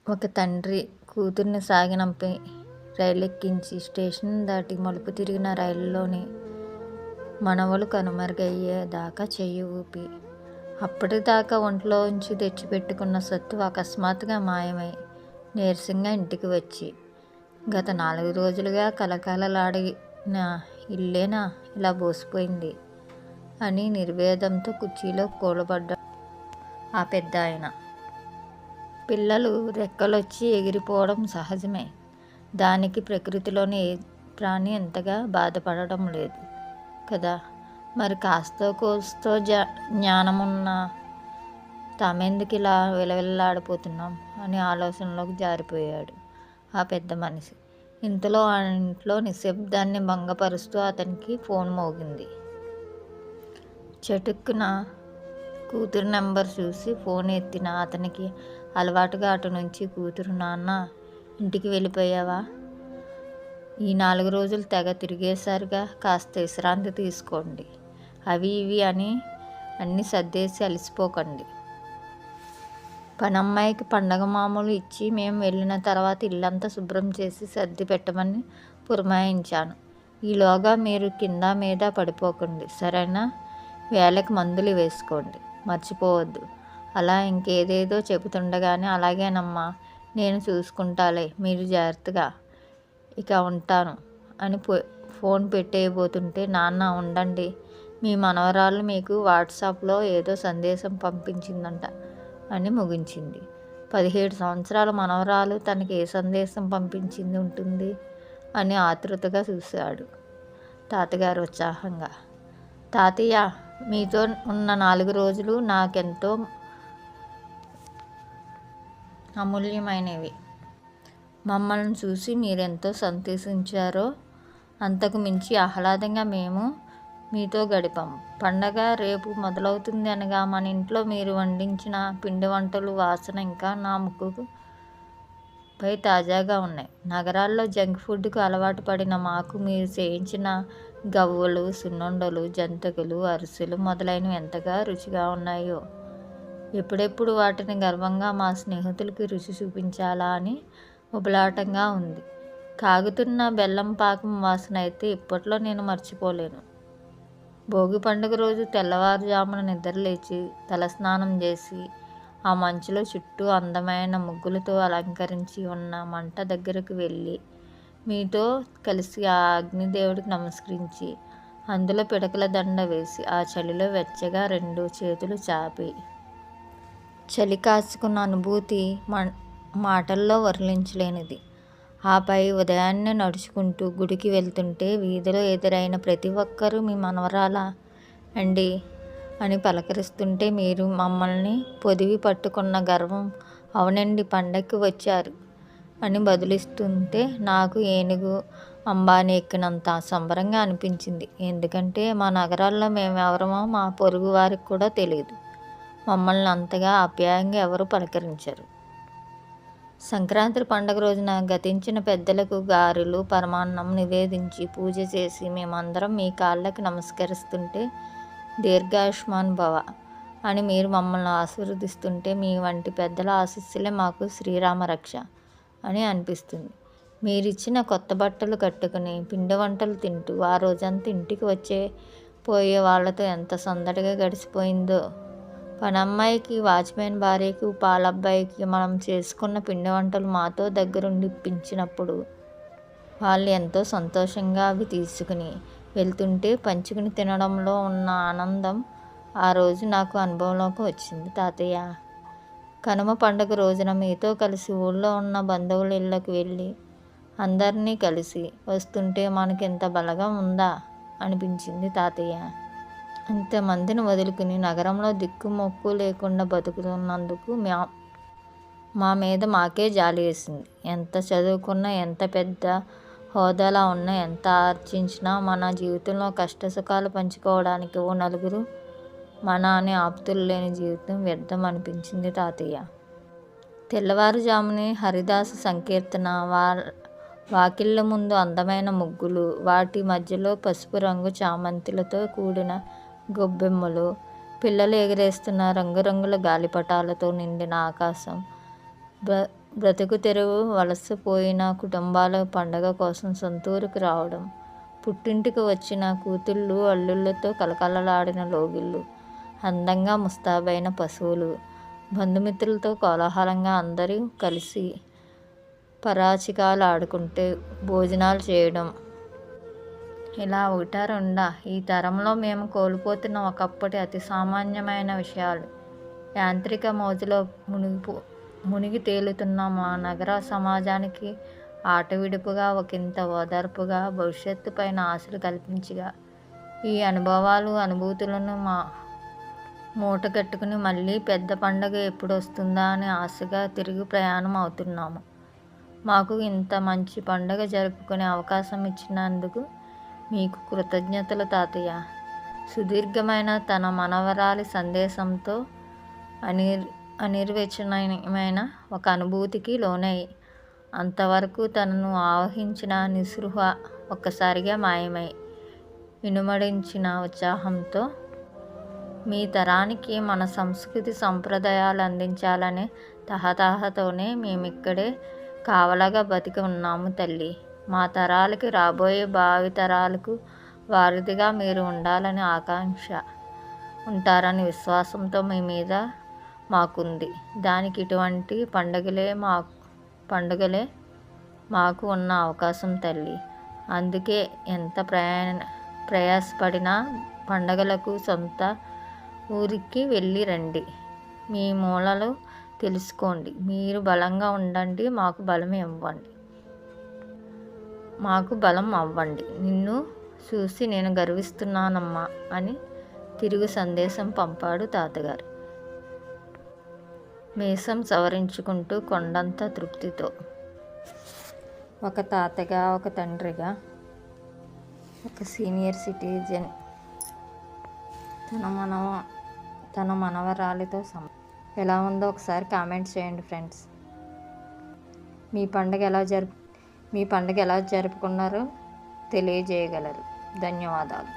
ఒక తండ్రి కూతుర్ని సాగనంపి రైలెక్కించి స్టేషన్ దాటి మలుపు తిరిగిన రైలులోని మనవలు కనుమరుగయ్యేదాకా చెయ్యి ఊపి అప్పటిదాకా ఒంట్లోంచి తెచ్చిపెట్టుకున్న సత్తు అకస్మాత్తుగా మాయమై నీరసంగా ఇంటికి వచ్చి గత 4 రోజులుగా కలకలలాడిన ఇల్లేనా ఇలా బోసిపోయింది అని నిర్వేదంతో కుర్చీలో కూలబడ్డాడు ఆ పెద్దాయన. పిల్లలు రెక్కలొచ్చి ఎగిరిపోవడం సహజమే. దానికి ప్రకృతిలోని ఏ ప్రాణి ఎంతగా బాధపడడం లేదు కదా. మరి కాస్తో కోస్తో జ్ఞానమున్న తామెందుకు ఇలా విలవిల్లాడిపోతున్నాం అని ఆలోచనలోకి జారిపోయాడు ఆ పెద్ద మనిషి. ఇంతలో ఆ ఇంట్లో నిశ్శబ్దాన్ని భంగపరుస్తూ అతనికి ఫోన్ మోగింది. చటుక్కున కూతురు నెంబర్ చూసి ఫోన్ ఎత్తిన అతనికి అలవాటుగా అటు నుంచి కూతురు, నాన్న ఇంటికి వెళ్ళిపోయావా? ఈ 4 రోజులు తెగ తిరిగేసరిగా కాస్త విశ్రాంతి తీసుకోండి. అవి ఇవి అని అన్నీ సర్దేసి అలసిపోకండి. పనమ్మాయికి పండగ మామూలు ఇచ్చి మేము వెళ్ళిన తర్వాత ఇల్లంతా శుభ్రం చేసి సర్ది పెట్టమని పురమాయించాను. ఈలోగా మీరు కింద మీద పడిపోకండి, సరేనా? వేళకి మందులు వేసుకోండి, మర్చిపోవద్దు. అలా ఇంకేదేదో చెబుతుండగానే అలాగేనమ్మా, నేను చూసుకుంటాలే, మీరు జాగ్రత్తగా, ఇక ఉంటాను అని ఫోన్ పెట్టేయబోతుంటే, నాన్న ఉండండి, మీ మనవరాలు మీకు వాట్సాప్లో ఏదో సందేశం పంపించిందంట అని ముగించింది. 17 సంవత్సరాల మనవరాలు తనకి ఏ సందేశం పంపించింది ఉంటుంది అని ఆతృతగా చూశాడు తాతగారు ఉత్సాహంగా. తాతయ్య, మీతో ఉన్న 4 రోజులు నాకెంతో అమూల్యమైనవి. మమ్మల్ని చూసి మీరెంతో సంతోషించారో అంతకు మించి ఆహ్లాదంగా మేము మీతో గడిపాం. పండగ రేపు మొదలవుతుంది అనగా మన ఇంట్లో మీరు వండించిన పిండి వంటలు వాసన ఇంకా నా ముక్కుపై తాజాగా ఉన్నాయి. నగరాల్లో జంక్ ఫుడ్కు అలవాటు పడిన మాకు మీరు చేయించిన గవ్వలు, సున్నుండలు, జంతికలు, అరిసెలు మొదలైనవి ఎంతగా రుచిగా ఉన్నాయో. ఎప్పుడెప్పుడు వాటిని గర్వంగా మా స్నేహితులకి రుచి చూపించాలా అని ఉబలాటంగా ఉంది. కాగుతున్న బెల్లం పాకం వాసన అయితే ఇప్పట్లో నేను మర్చిపోలేను. భోగి పండుగ రోజు తెల్లవారుజామున నిద్రలేచి తలస్నానం చేసి ఆ మంచులో చుట్టూ అందమైన ముగ్గులతో అలంకరించి ఉన్న మంట దగ్గరకు వెళ్ళి మీతో కలిసి ఆ అగ్నిదేవుడికి నమస్కరించి అందులో పిడకల దండ వేసి ఆ చలిలో వెచ్చగా 2 చేతులు చాపి చలి కాచుకున్న అనుభూతి మాటల్లో వర్ణించలేనిది. ఆపై ఉదయాన్నే నడుచుకుంటూ గుడికి వెళ్తుంటే వీధిలో ఎదురైన ప్రతి ఒక్కరూ మీ మనవరాలా అండి అని పలకరిస్తుంటే మీరు మమ్మల్ని పొదివి పట్టుకున్న గర్వం, అవునండి పండక్కి వచ్చారు అని బదులిస్తుంటే నాకు ఏనుగు అంబానీ ఎక్కినంత సంబరంగా అనిపించింది. ఎందుకంటే మా నగరాల్లో మేమెవరమో మా పొరుగు వారికి కూడా తెలియదు. మమ్మల్ని అంతగా ఆప్యాయంగా ఎవరు పలకరించరు. సంక్రాంతి పండుగ రోజున గతించిన పెద్దలకు గారెలు, పరమాన్నం నివేదించి పూజ చేసి మేమందరం మీ కాళ్ళకి నమస్కరిస్తుంటే దీర్ఘాయుష్మాన్ భవ అని మీరు మమ్మల్ని ఆశీర్వదిస్తుంటే మీ వంటి పెద్దల ఆశీస్సులే మాకు శ్రీరామ రక్ష అని అనిపిస్తుంది. మీరిచ్చిన కొత్త బట్టలు కట్టుకుని పిండి వంటలు తింటూ ఆ రోజంతా ఇంటికి పోయే వాళ్ళతో ఎంత సందడిగా గడిచిపోయిందో. పనమ్మాయికి, వాచ్మెన్ భార్యకి, పాలబ్బాయికి మనం చేసుకున్న పిండి వంటలు మాతో దగ్గరుండి ఇప్పించినప్పుడు వాళ్ళు ఎంతో సంతోషంగా అవి తీసుకుని వెళ్తుంటే పంచుకుని తినడంలో ఉన్న ఆనందం ఆ రోజు నాకు అనుభవంలోకి వచ్చింది తాతయ్య. కనుమ పండుగ రోజున మీతో కలిసి ఊళ్ళో ఉన్న బంధువుల ఇళ్ళకి వెళ్ళి అందరినీ కలిసి వస్తుంటే మనకింత బలగం ఉందా అనిపించింది తాతయ్య. అంతమందిని వదులుకుని నగరంలో దిక్కుమొక్కు లేకుండా బతుకుతున్నందుకు మా మీద మాకే జాలి వేసింది. ఎంత చదువుకున్నా, ఎంత పెద్ద హోదాలా ఉన్నా, ఎంత ఆర్జించినా మన జీవితంలో కష్టసుఖాలు పంచుకోవడానికి ఓ నలుగురు మన అని ఆప్తులు లేని జీవితం వ్యర్థం అనిపించింది తాతయ్య. తెల్లవారుజామునే హరిదాస సంకీర్తన, వాకిళ్ళ ముందు అందమైన ముగ్గులు, వాటి మధ్యలో పసుపు రంగు చామంతిలతో కూడిన గొబ్బెమ్మలు, పిల్లలు ఎగరేస్తున్న రంగురంగుల గాలిపటాలతో నిండిన ఆకాశం, బ్రతుకు తెరువు వలసపోయిన కుటుంబాల పండగ కోసం సొంతూరుకు రావడం, పుట్టింటికి వచ్చిన కూతుళ్ళు అల్లుళ్ళతో కలకలలాడిన లోగిళ్ళు, అందంగా ముస్తాబైన పశువులు, బంధుమిత్రులతో కోలాహలంగా అందరూ కలిసి పరాచికాలు ఆడుకుంటే భోజనాలు చేయడం, ఇలా ఒకటా రెండా ఈ తరంలో మేము కోల్పోతున్న ఒకప్పటి అతి సామాన్యమైన విషయాలు. యాంత్రిక మోజులో మునిగి తేలుతున్న మా నగర సమాజానికి ఆట విడుపుగా, ఒకంత ఓదార్పుగా, భవిష్యత్తు పైన ఆశలు కల్పించగా, ఈ అనుభవాలు అనుభూతులను మూట కట్టుకుని మళ్ళీ పెద్ద పండగ ఎప్పుడు వస్తుందా అని ఆశగా తిరిగి ప్రయాణం అవుతున్నాము. మాకు ఇంత మంచి పండగ జరుపుకునే అవకాశం ఇచ్చినందుకు మీకు కృతజ్ఞతలు తాతయ్య. సుదీర్ఘమైన తన మనవరాలి సందేశంతో అనిర్వచనీయమైన ఒక అనుభూతికి లోనై అంతవరకు తనను ఆవహించిన నిస్పృహ ఒక్కసారిగా మాయమై ఇనుమడించిన ఉత్సాహంతో మీ తరానికి మన సంస్కృతి సంప్రదాయాలు అందించాలనే తహతహతోనే మేమిక్కడే కావలగా బతికి ఉన్నాము తల్లి. మా తరాలకి, రాబోయే భావి తరాలకు వారధిగా మీరు ఉండాలని ఆకాంక్ష, ఉంటారని విశ్వాసంతో మీ మీద మాకుంది. దానికి ఇటువంటి పండుగలే మాకు ఉన్న అవకాశం తల్లి. అందుకే ఎంత ప్రయాసపడినా పండగలకు సొంత ఊరికి వెళ్ళి రండి. మీ మూలాలు తెలుసుకోండి. మీరు బలంగా ఉండండి. మాకు బలం అవ్వండి. నిన్ను చూసి నేను గర్విస్తున్నానమ్మా అని తిరుగు సందేశం పంపాడు తాతగారు, మీసం సవరించుకుంటూ కొండంత తృప్తితో. ఒక తాతగా, ఒక తండ్రిగా, ఒక సీనియర్ సిటిజన్ తన మనవరాలితో ఎలా ఉందో ఒకసారి కామెంట్ చేయండి ఫ్రెండ్స్. మీ పండుగ ఎలా జరుపుకున్నారో తెలియజేయగలరు. ధన్యవాదాలు.